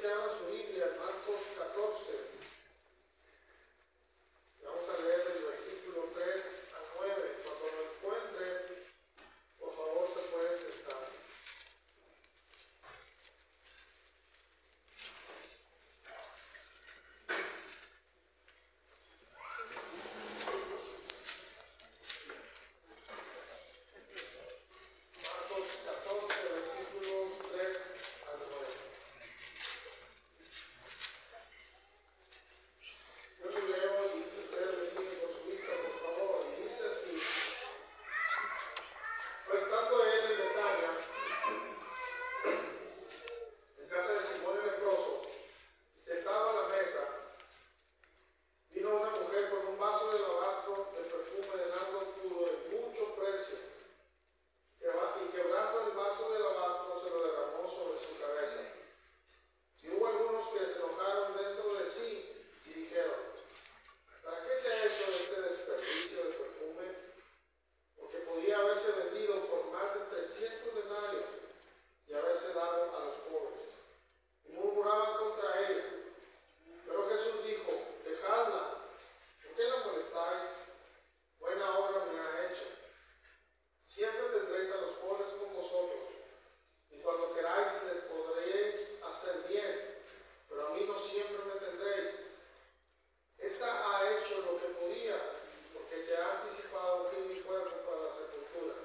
que abran su Biblia, Marcos 14. Vamos a leer del versículo 3 al 9. Cuando lo encuentren, por favor se pueden sentar. Marcos 14, versículos 3 al 9. Yo lo leo y ustedes me siguen con su vista, por favor. Y dice así: pues estando él en Betania, en casa de Simón el leproso, y sentado a la mesa, vino una mujer con un vaso de alabastro de perfume de nardo puro de mucho precio, y quebrando el vaso de alabastro se lo derramó sobre su cabeza. Y hubo algunos que se enojaron dentro de sí y dijeron: ¿para qué se ha hecho este desperdicio de perfume? Porque podía haberse vendido por más de 300 denarios y haberse dado a los pobres. Y murmuraban contra ella. Pero Jesús dijo: dejadla, ¿por qué la molestáis? Buena obra me ha hecho. Siempre tendréis a los pobres con vosotros, y cuando queráis les podréis hacer bien, pero a mí no siempre me tendréis. Esta ha hecho lo que podía, porque se ha anticipado fin mi cuerpo para la sepultura.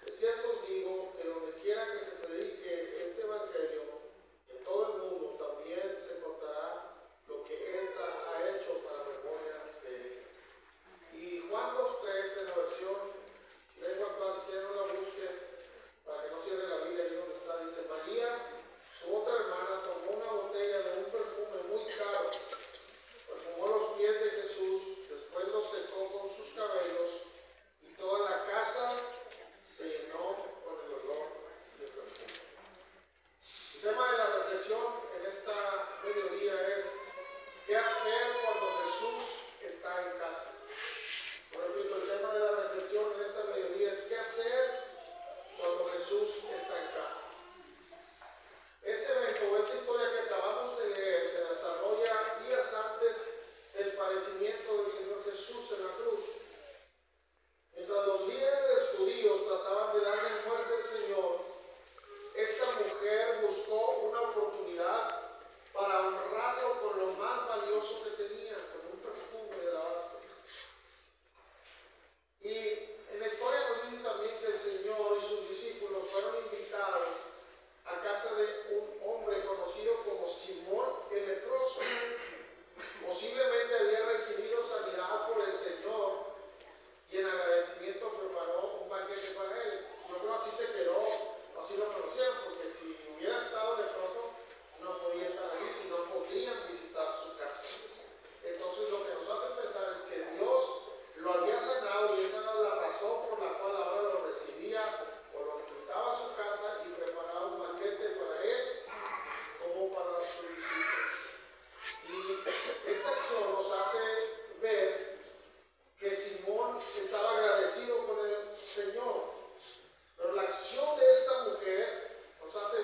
De cierto os digo que donde quiera que se predique este evangelio, en todo el mundo también se contará lo que ésta ha hecho para memoria de él. Y Juan 2:3 en la versión lengua actual, si quieren no la busquen, para que no cierre la Biblia ahí donde está, dice: María, su otra hermana, tomó una botella de un perfume muy caro, perfumó los pies de Jesús, después los secó con sus cabellos, y toda la casa se llenó con el olor del perfume. El tema de la reflexión en esta mediodía es: ¿qué hacer cuando Jesús está en casa? Por repito, el tema de la reflexión en esta mediodía es: ¿qué hacer cuando Jesús está en casa? Este evento, esta historia que acabamos de leer, se desarrolla días antes del padecimiento del Señor Jesús en la cruz. Mientras los líderes judíos trataban de darle muerte al Señor, esta mujer buscó una oportunidad para honrarlo con lo más valioso que tenía, con un perfume de alabastro. Y en la historia nos dice también que el Señor y sus discípulos fueron invitados a casa de un hombre conocido como Simón el leproso. Posiblemente había recibido sanidad por el Señor y en agradecimiento preparó un banquete para él. Yo creo así se quedó, así lo conocían, porque si hubiera estado leproso no podía estar ahí y no podrían visitar su casa. Entonces lo que nos hace pensar es que Dios lo había sanado y esa era la razón por la cual ahora lo recibía o lo invitaba a su casa y preparaba un banquete para él como para sus discípulos. Y esta acción nos hace ver que Simón estaba agradecido con el Señor, pero la acción de esta mujer nos hace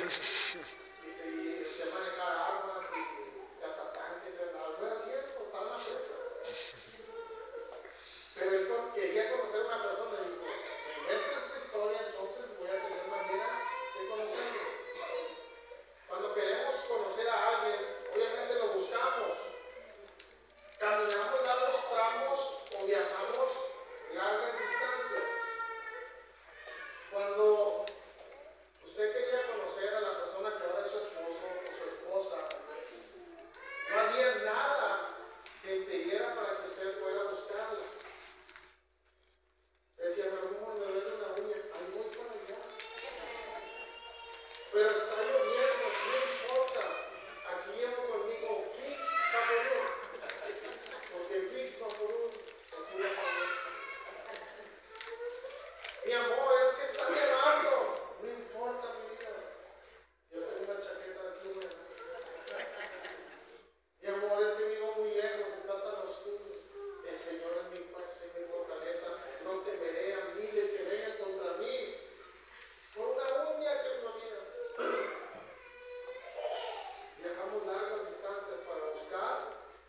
y sé manejar armas y hasta tanques, no era cierto, estaba en la prepa. Pero él quería conocer a una persona y dijo, me invento esta historia, entonces voy a tener manera de conocerlo. Cuando queremos conocer a alguien, obviamente lo buscamos. Caminamos largos tramos o viajamos largas distancias. Cuando usted quería conocer a la persona que ahora es su esposo o su esposa, no había nada que impidiera para que usted fuera a buscarla. Decía, mi amor, me duele una uña, ahí voy para allá. Pero está lloviendo, no importa. Aquí llevo conmigo Vicks Vaporub. Porque Vicks Vaporub te cura todo. Mi amor, es que está nevando. No importa, mi vida. Yo tengo una chaqueta de pluma. Mi amor, es que vivo muy lejos, está tan oscuro. El Señor es mi fuerza y mi fortaleza. No temeré a miles que vengan contra mí. Por una uña que no había. Viajamos largas distancias para buscar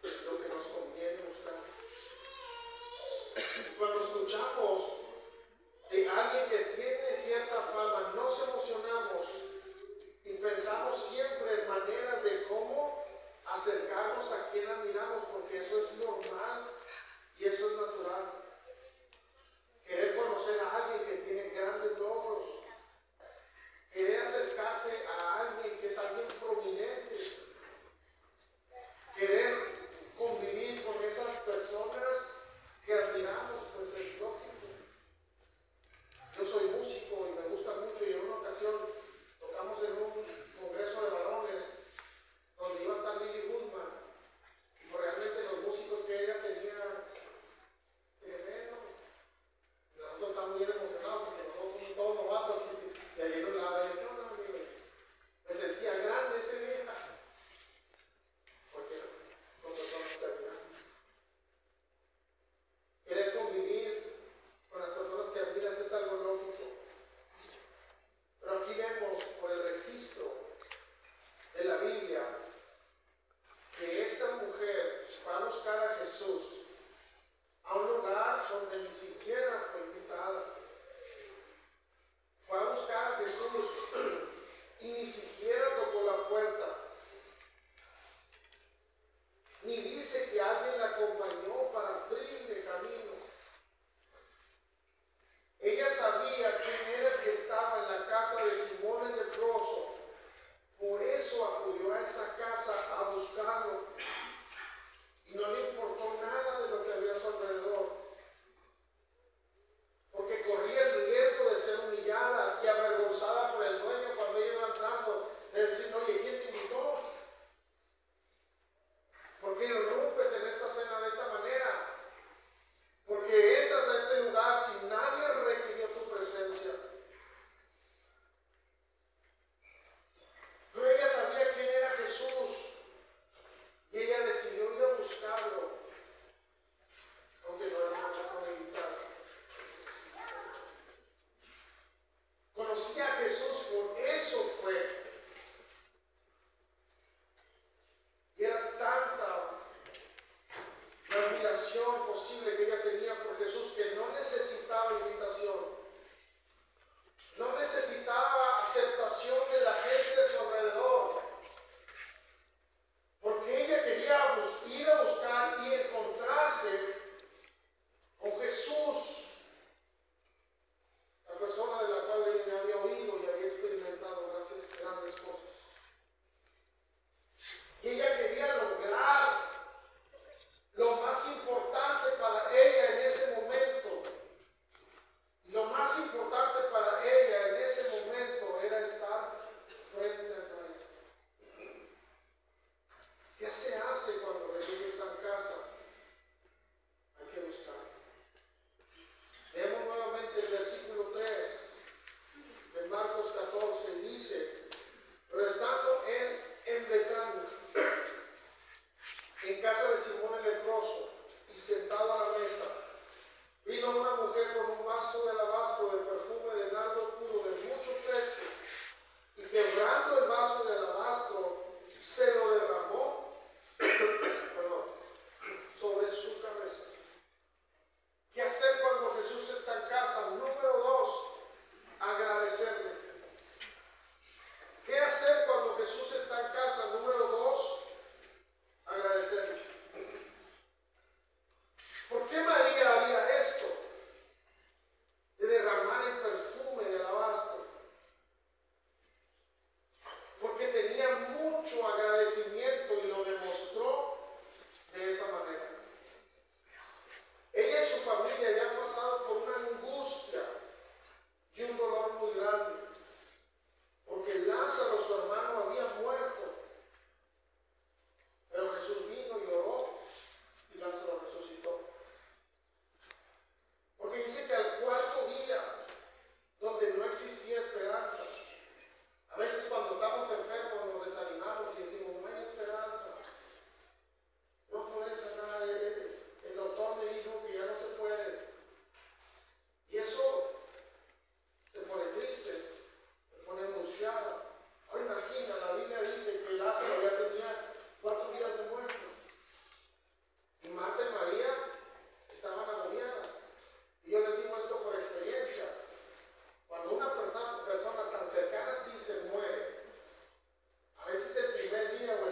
lo que nos conviene buscar. Cuando escuchamos de alguien que tiene cierta fama, nos emocionamos y pensamos siempre en maneras de cómo acercarnos a quien admiramos, porque eso es normal y eso es natural. Querer conocer a alguien que tiene grandes logros, querer acercarse a alguien que es alguien prominente, querer convivir con esas personas que admiramos, pues es lógico. Yo soy músico y me gusta mucho, y en una ocasión tocamos en un congreso de varones donde iba a estar Lily Goodman, y pues realmente los músicos que ella tenía tremendos. Nosotros estamos bien emocionados porque nosotros somos todos novatos y allí nos la ves, ¿qué onda, amigo? Me sentía grande ese día. se lo derramó perdón, sobre su cabeza. ¿Qué hacer cuando Jesús está en casa? Número 2, agradecerle. ¿Qué hacer cuando Jesús está en casa? Número 2, agradecerle. ¿Por qué María haría esto? De derramar el perfume de alabastro. Porque tenía mucho agradecimiento y lo demostró de esa manera. Ella y su familia habían pasado por una angustia y un dolor muy grande, porque Lázaro, su hermano, había muerto. Pero Jesús vino y oró y Lázaro resucitó. Porque dice que al cuarto día, donde no existía esperanza, a veces cuando estamos enfermos nos desanimamos y decimos, no hay esperanza, no podré sanar, el doctor me dijo que ya no se puede. Y eso te pone triste, te pone angustiado. Ahora imagina, la Biblia dice que Lázaro ya tenía 4 días de muerte. Y Marta y María estaban agobiadas. Y yo les digo esto por experiencia. Cuando una persona tan cercana a ti se muere, a veces el primer día o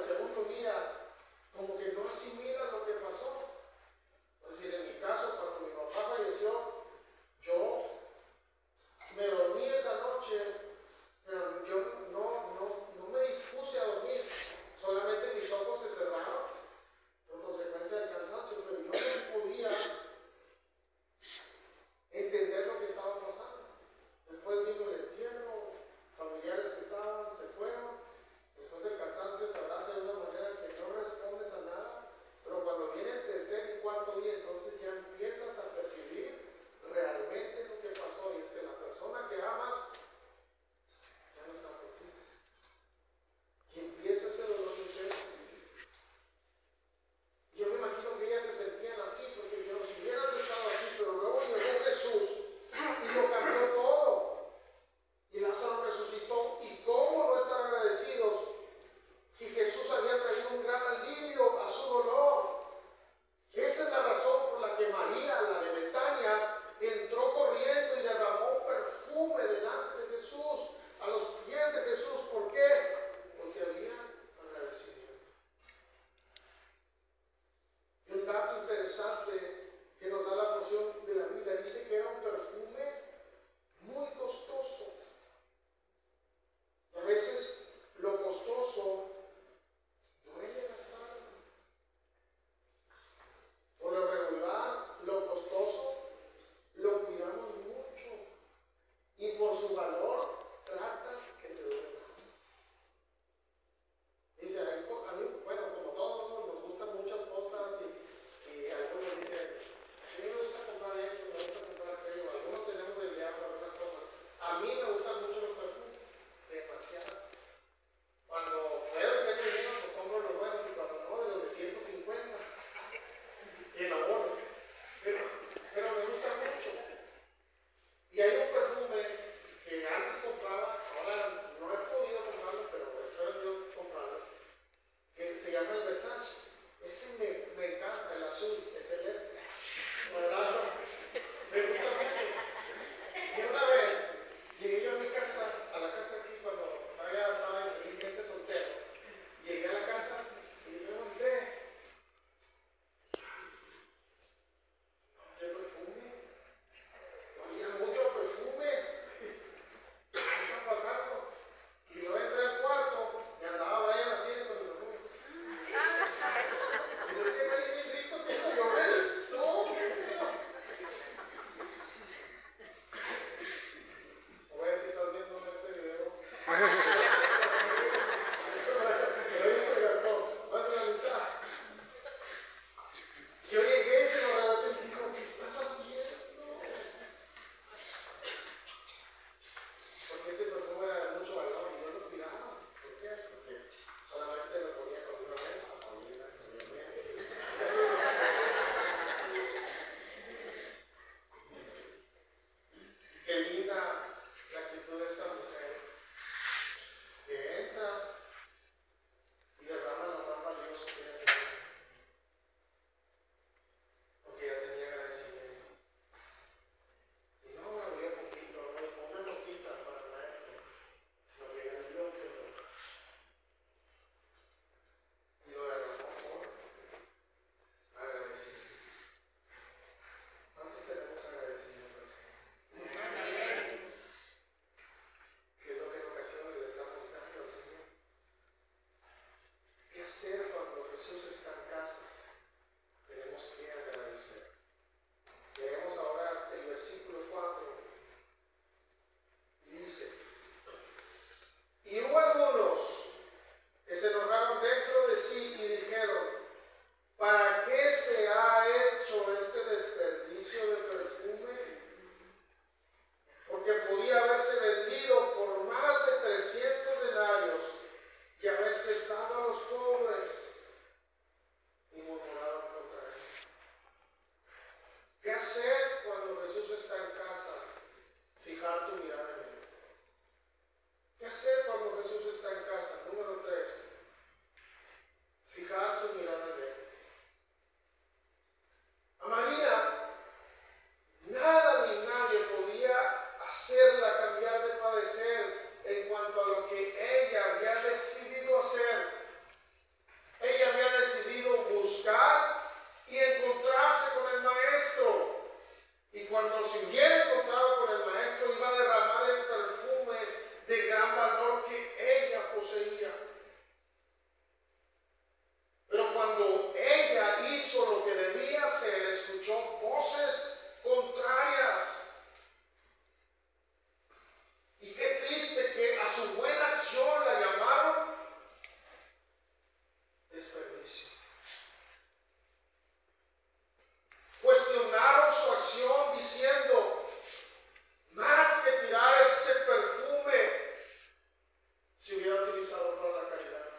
amor para la caridad.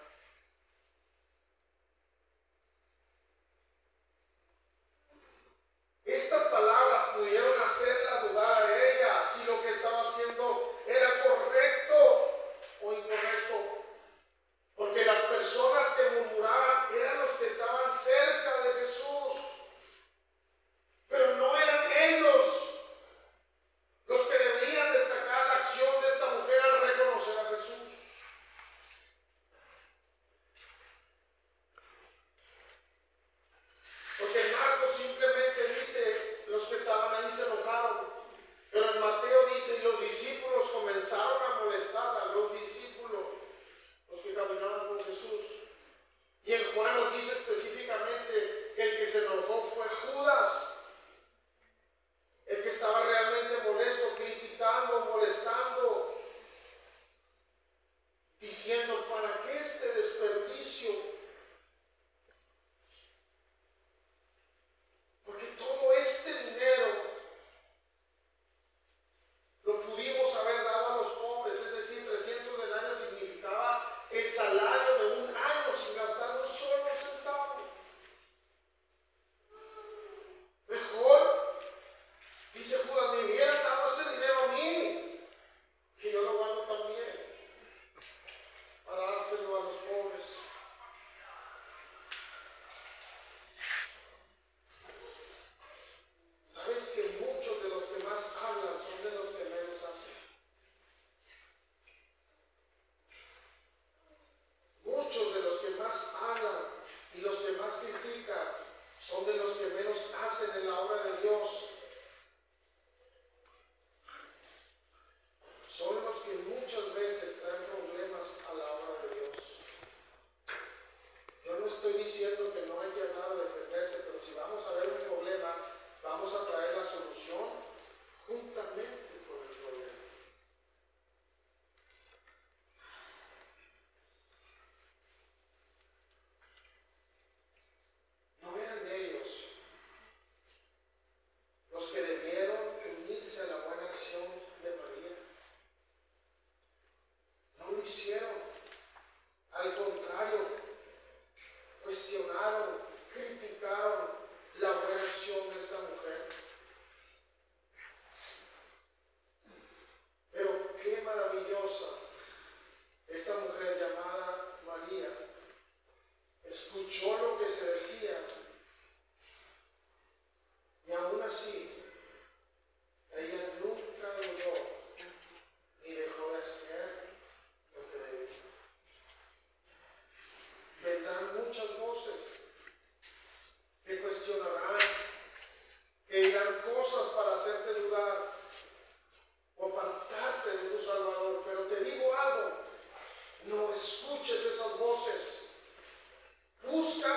Estas palabras pudieron hacerla dudar a ella si lo que estaba haciendo era correcto o incorrecto. Porque las personas que murmuraban eran los que estaban cerca de Jesús. Pero no eran ellos los que debían destacar la acción de esta mujer al reconocer a Jesús. Porque en Marcos simplemente dice, los que estaban ahí se enojaron. Pero en Mateo dice, y los discípulos comenzaron a molestarla, los discípulos, los que caminaban con Jesús. Y en Juan nos dice específicamente que el que se enojó fue Judas, el que estaba realmente molesto, criticando, molestando, diciendo, ¿para qué este desperdicio? Porque todo este dinero lo pudimos haber dado a los pobres, es decir, 300 denarios significaba el salario de un año sin gastar un solo centavo. Mejor, dice Judas, me hubieran dado ese dinero a mí, que yo lo guardo también, para dárselo a los pobres. ¿Sabes que muchos de los que más hablan son de los que menos hacen? Muchos de los que más hablan y los que más critican son de los que menos hacen en la obra de Dios. Son los que muchas veces traen problemas a la obra de Dios. Yo no estoy diciendo que no hay que hablar o defenderse, pero si vamos a ver un problema, vamos a traer la solución juntamente con el problema. No eran ellos los que debieron unirse a la buena acción de María. No lo hicieron. Al contrario, cuestionaron, criticaron la buena acción de esta mujer. Pero qué maravillosa esta mujer llamada María. Escuchó lo que se decía y aún así ella nunca dudó ni dejó de hacer lo que debía. Vendrán muchas voces que cuestionarán, que dirán cosas para hacerte dudar o apartarte de tu Salvador. Pero te digo algo, no escuches esas voces. Busca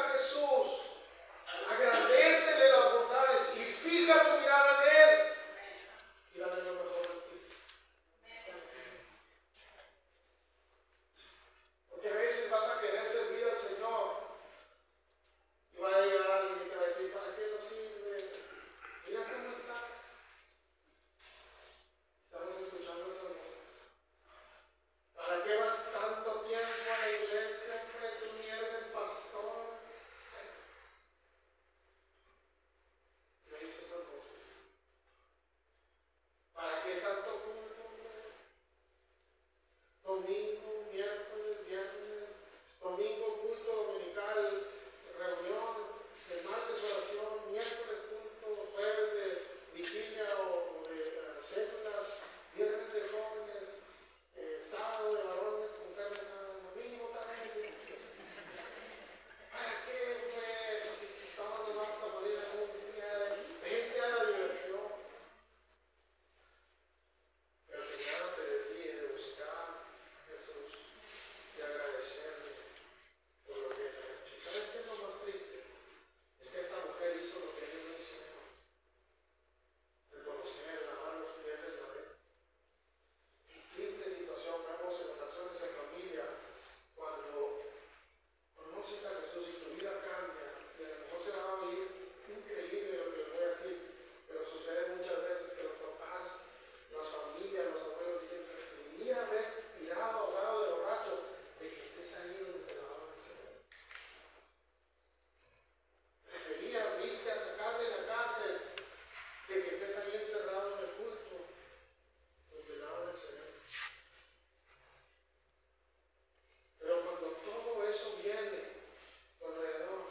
eso viene a tu alrededor,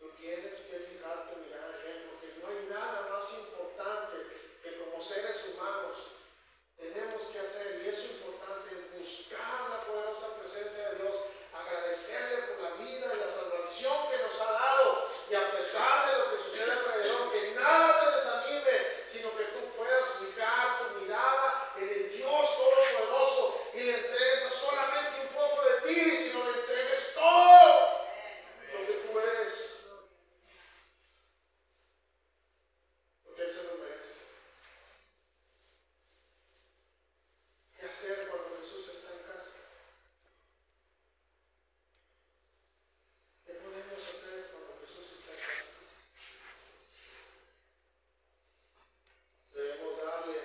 tú tienes que fijar tu mirada en Él, porque no hay nada más importante que como seres humanos tenemos que hacer, y eso importante es buscar la poderosa presencia de Dios, agradecerle por la vida y la salvación que nos ha dado, y a pesar de lo que sucede alrededor, que nada te desanime, sino que tú puedas fijar tu mirada en el Dios Todopoderoso y le entregues no solamente un poco de ti, sino le entregues todo lo que tú eres, porque Él se lo merece. ¿Qué hacer cuando Jesús está en casa? ¿Qué podemos hacer cuando Jesús está en casa? Debemos darle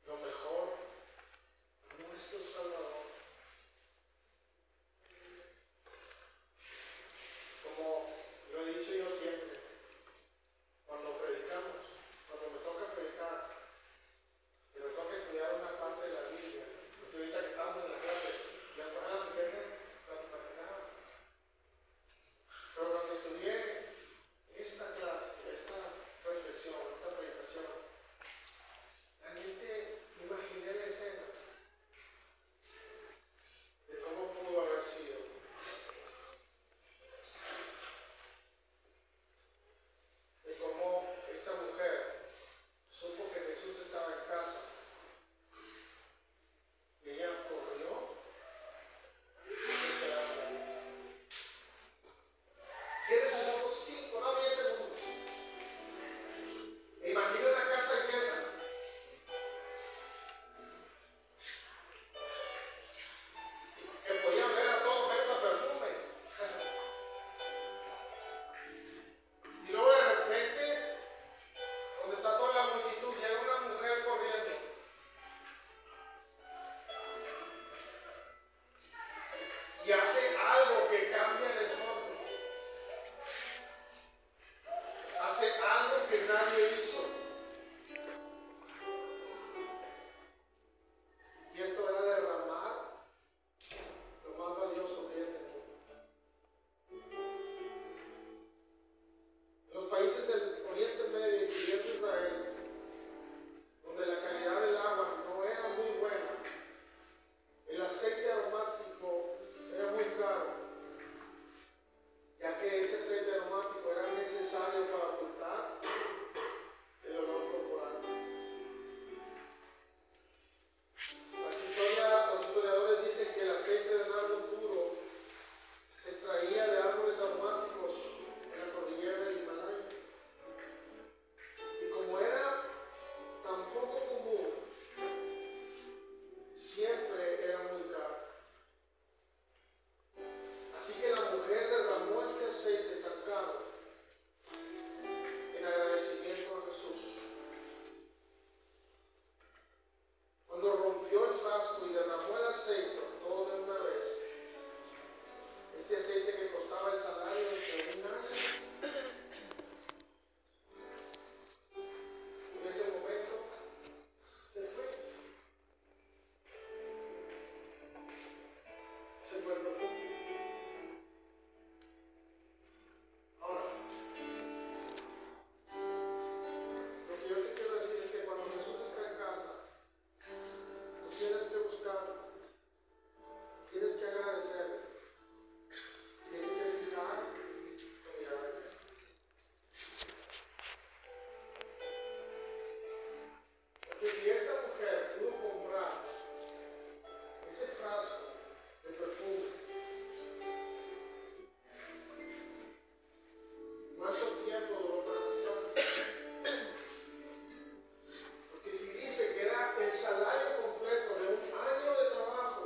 lo mejor a nuestro Salvador. Como lo he dicho yo siempre, cuando predicamos, cuando me toca predicar, que me toca estudiar una parte de la Biblia, pues ahorita que estábamos en la clase, ya todas las escenas las imaginaba. Pero cuando estudié esta clase, esta reflexión, esta predicación, realmente imaginé la escena de cómo pudo haber sido. De cómo esta mujer supo que Jesús estaba en casa y ella corrió desesperada. Cierre sus ojos 5, no 10 segundos. E imagina una casa llena. Que podía oler a todo menos a perfume. Y luego de repente, donde está toda la multitud, llega una mujer corriendo. Y hace algo que cambia el entorno. Hace algo que nadie hizo. Y esto era derramar lo más valioso que ella tenía. En los países del Oriente Medio, incluyendo Israel, donde la calidad del agua no era muy buena, el aceite aromático era muy caro, ya que ese aceite aromático era necesario para ocultar el olor corporal. Los historiadores dicen que el aceite de nardo puro se extraía de árboles aromáticos en la cordillera del Himalaya. Y como era tan poco común, siempre era muy caro. Así que la mujer derramó este aceite tan caro en agradecimiento a Jesús. Cuando rompió el frasco y derramó el aceite todo de una vez, este aceite que costaba el salario de un año, en ese momento se fue. Se fue el perfume. Ahora, lo que yo te quiero decir es que cuando Jesús está en casa, tú tienes que buscarlo, tienes que agradecerle, tienes que fijar tu mirada en Él. Porque si esta mujer pudo comprar ese frasco de perfume, ¿cuánto tiempo duró para comprarlo? Porque si dice que era el salario completo de un año de trabajo,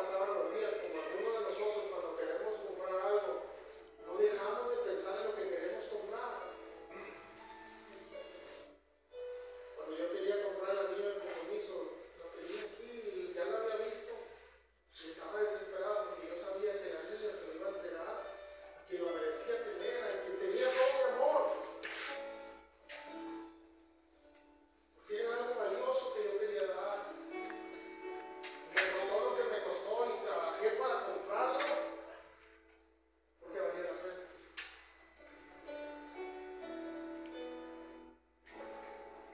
pasaban los días, como algunos de nosotros cuando queremos comprar algo, no dejamos de pensar en lo que queremos comprar. Cuando yo quería comprar el anillo de compromiso, lo tenía aquí y ya lo había visto. Y estaba desesperado porque yo sabía que el anillo se lo iba a entregar a quien lo merecía tener, a quien tenía todo mi amor. Porque era algo valioso que yo quería dar. Me costó lo que me costó y trabajé para comprarlo porque valía la pena.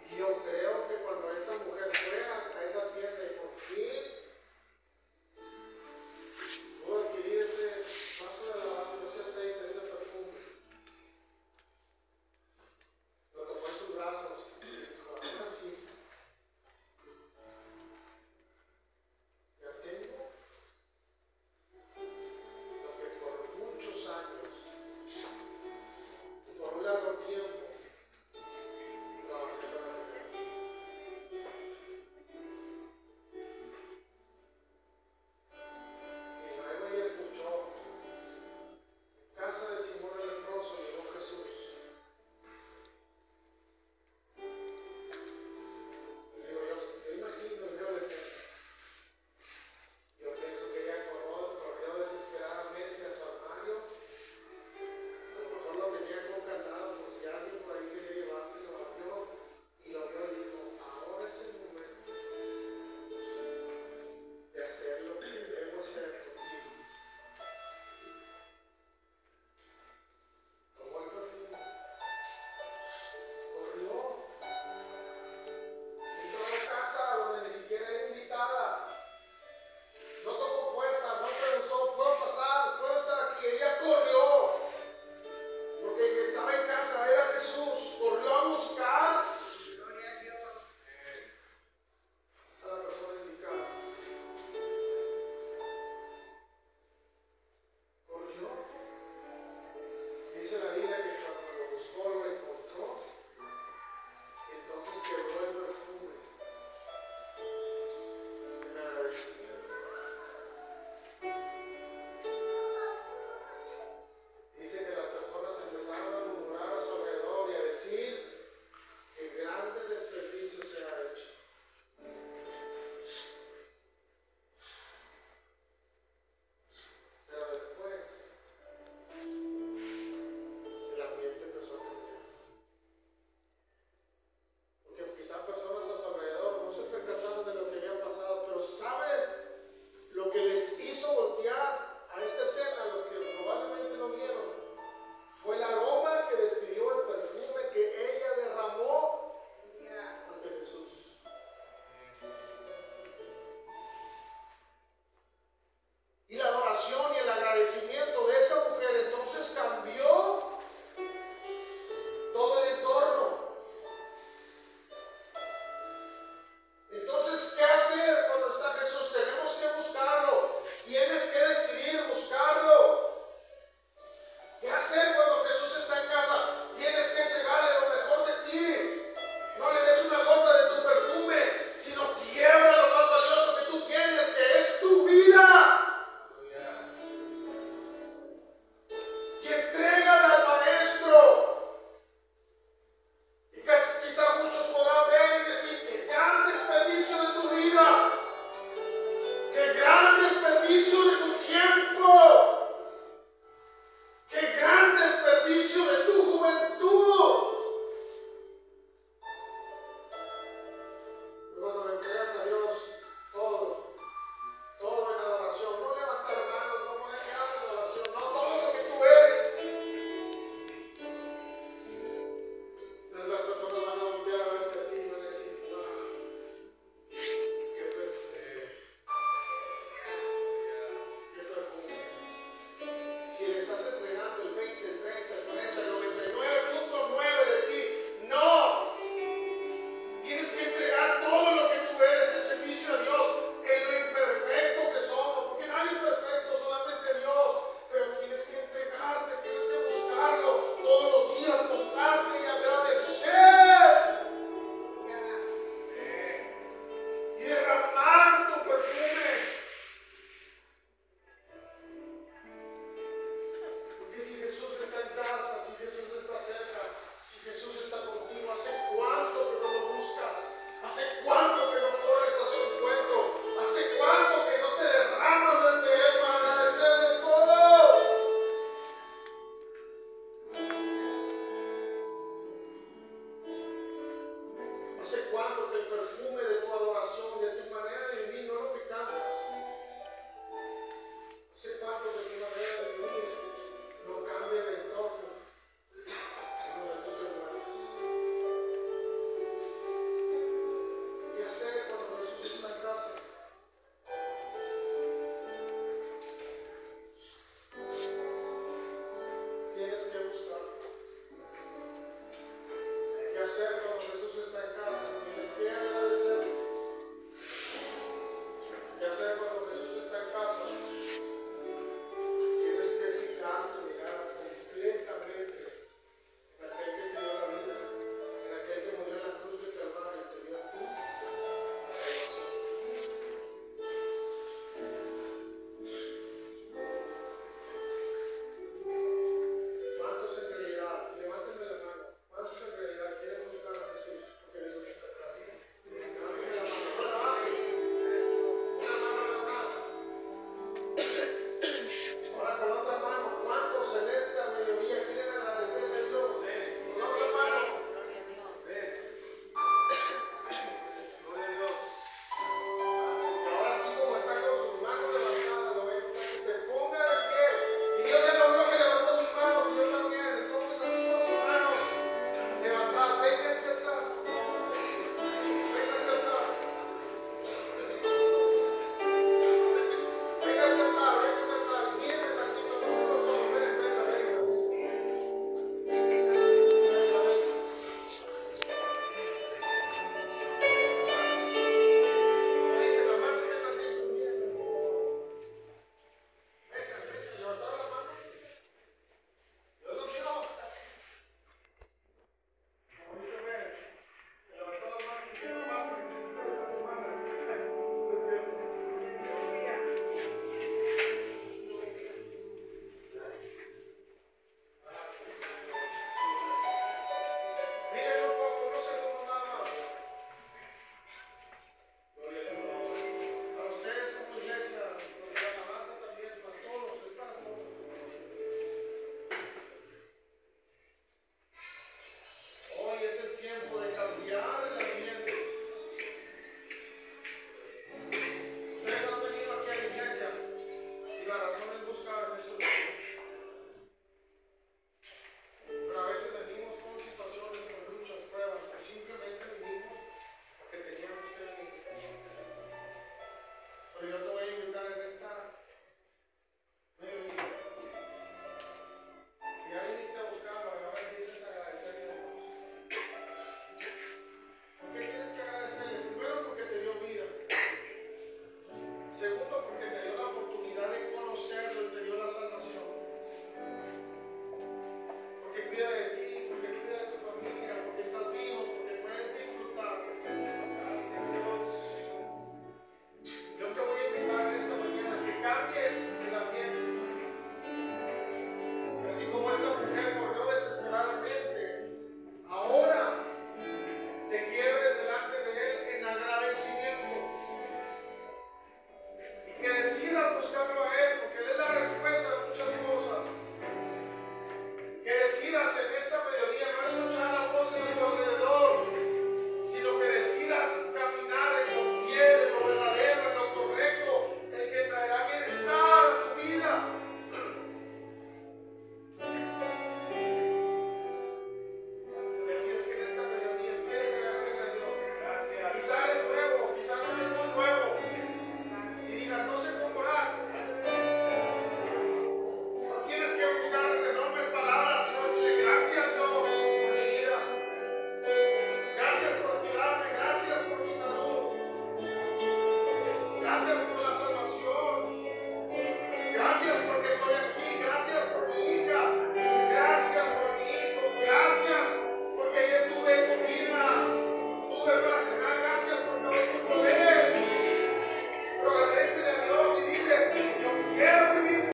Y yo creo que cuando esta mujer fue a esa tienda y por fin pudo adquirir ese vaso de alabastro, ese aceite, ese perfume, lo tomó en sus brazos y dijo, ahora sí, ya tengo lo que por muchos años y por un largo tiempo trabajé para lograr. Y luego ella escuchó, en casa de Simón el leproso llegó Jesús. Y digo, yo imagino, yo la escena. Yo pienso que ella corrió desesperadamente a su armario. A lo mejor lo tenía con candado, por si alguien por ahí quería llevarse, lo abrió y lo vio y dijo, ahora es el momento de hacer lo que debo hacer contigo. Tomó el perfume, corrió, entró a la casa donde ni siquiera era invitada. No tocó puerta, no preguntó, ¿puedo pasar? ¿Puedo estar aquí? Ella corrió, porque el que estaba en casa era Jesús. Corrió a buscar a la persona indicada. Corrió. Dice la Biblia que cuando lo buscó lo encontró. Y entonces quebró el perfume en agradecimiento. Dice que las personas empezaron a murmurar a su alrededor y a decir que grande desperdicio se ha hecho. Pero después el ambiente empezó a cambiar. Porque quizás personas a su alrededor no se percataron de lo que había pasado, pero ¿saben lo que les hizo voltear a esta escena? Los que probablemente lo vieron, fue el aroma que despidió el perfume que ella derramó ante Jesús. Y la adoración y el agradecimiento de esa mujer entonces cambió todo el entorno. Entonces, ¿qué hacer cuando está Jesús? Tenemos que buscarlo. Tienes que decidir buscarlo. ¿Qué hacer cuando Jesús está en casa? Tienes que entregarle lo mejor de ti. No le des una gota de tu perfume, sino quiebra lo más valioso que tú tienes, que es tu vida. Y entrégala al Maestro. Y quizá muchos podrán ver y decir, qué gran desperdicio de tu vida. Qué gran desperdicio de tu tiempo. ¡Qué gran desperdicio de tu juventud! Pero cuando le entregas a Dios todo en adoración, no levantar manos, no poner cara en adoración, no todo lo que tú eres. Entonces las personas van a voltear a verte a ti y van a decir, ¡qué perfume! ¡Qué perfume! Si le estás entregando el 20, el 30, el 40, el 99.9 de ti, no. Tienes que entregar todo lo que tú eres en servicio a Dios, en lo imperfecto que somos, porque nadie es perfecto, solamente Dios. Pero tienes que entregarte, tienes que buscarlo todos los días, mostrarte y agradecer y derramar tu perfume. Ese cuarto de tu manera de vivir no cambia el entorno donde tú te mueves. ¿Qué hacer cuando Jesús está en casa? Tienes que buscarlo. ¿Qué hacer cuando Jesús está en casa? Tienes que agradecerle. ¿Qué hacer cuando Jesús está en casa? Tienes que fijar tu mirada completamente en aquel que te dio la vida, en aquel que murió en la cruz de Calvario y te dio tu salvación. ¿Cuántos en realidad, levántenme la mano, cuántos en realidad quieren buscar a Jesús porque Jesús está en casa? Levántenme la mano, no la bajen, una mano nada más. Ahora con la otra mano, ¿cuántos en esta mediodía quieren agradecerle a Dios? Con la otra mano. Y ahora sí, como está con sus manos levantadas, lo ven, que se ponga de pie. Y Dios ya lo vio que levantó sus manos y yo también. Entonces así con sus manos levantadas, venga a este altar. Venga a este altar. Venga a este altar, venga a este altar. Mírenme tantito, no se los tomo. Venga, venga, venga. Venga, venga. Me dice, levánteme tantito. Mírenme, por favor. Venga, venga, levantaron la mano. Yo no quiero. Como dice Ben, levantó las manos y quiero más que se esta semana. Miren un poco, no se como nada más. Gloria a Dios. Para ustedes como iglesia, porque la alabanza también, para todos, es para todos. Hoy es el tiempo de cambiar el ambiente. Ustedes han venido aquí a la iglesia y la razón es buscar a Jesús. Pero a veces venimos con situaciones, con luchas, pruebas, o simplemente venimos porque teníamos que venir. Pero yo te voy a invitar en esta mediodía. Y ya viniste a buscarlo y ahora empiezas a agradecerle a Dios. ¿Por qué tienes que agradecerle? Primero porque te dio vida. Segundo porque te dio la oportunidad de conocerlo y te dio la salvación. Porque cuida de ti, porque cuida de tu familia, porque estás vivo, porque puedes disfrutar. Gracias Dios. Yo te voy a invitar en esta mañana que cambies el ambiente. Así como esta mujer corrió desesperadamente, ahora te quiebres delante de Él en agradecimiento y que decidas buscarlo a Él, porque Él es la respuesta a muchas cosas. Que decidas en esta mediodía no escuchar las voces a tu alrededor, sino que decidas caminar en lo fiel, en lo verdadero, en lo correcto, el que traerá bienestar a tu vida. Y así es que en esta mediodía empieza a agradecerle a Dios. Gracias. Quizá eres nuevo, quizá no eres muy nuevo. Y digas, no sé cómo orar. No tienes que buscar enormes palabras, sino decirle gracias Dios por mi vida. Gracias por cuidarme, gracias por mi salud. Gracias por la salvación. Gracias porque estoy aquí. Gracias por mi hija. Gracias por mi hijo. Gracias